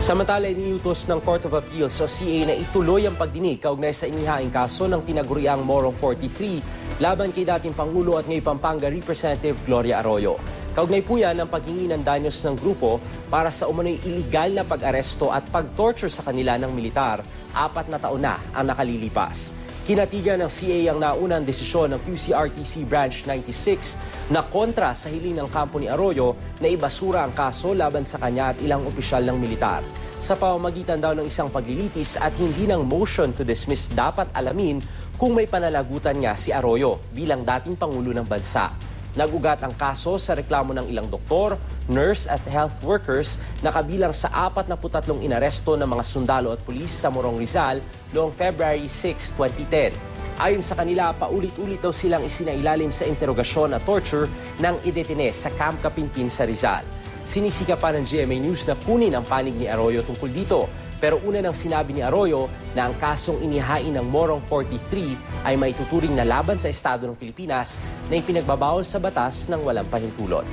Samantala, iniutos ng Court of Appeals o CA na ituloy ang pagdinig kaugnay sa inihaing kaso ng tinaguriang Morong 43 laban kay dating Pangulo at ngayon Pampanga Representative Gloria Arroyo. Kaugnay po yan ang paghingi ng danyos ng grupo para sa umano'y iligal na pag-aresto at pag-torture sa kanila ng militar. 4 na taon na ang nakalilipas. Kinatigan ng CA ang naunang desisyon ng QCRTC Branch 96 na kontra sa hiling ng kampo ni Arroyo na ibasura ang kaso laban sa kanya at ilang opisyal ng militar. Sa pamamagitan daw ng isang paglilitis at hindi ng motion to dismiss, dapat alamin kung may pananagutan nga si Arroyo bilang dating Pangulo ng bansa. Nagugat ang kaso sa reklamo ng ilang doktor, nurse at health workers na kabilang sa 43 inaresto ng mga sundalo at pulis sa Morong Rizal noong February 6, 2010. Ayon sa kanila, paulit-ulit daw silang isinailalim sa interogasyon at torture ng idetine sa Camp Kapinpin sa Rizal. Sinisika pa ng GMA News na kunin ang panig ni Arroyo tungkol dito. Pero una nang sinabi ni Arroyo na ang kasong inihain ng Morong 43 ay maituturing na laban sa Estado ng Pilipinas na ipinagbabawal sa batas ng walang pahintulot.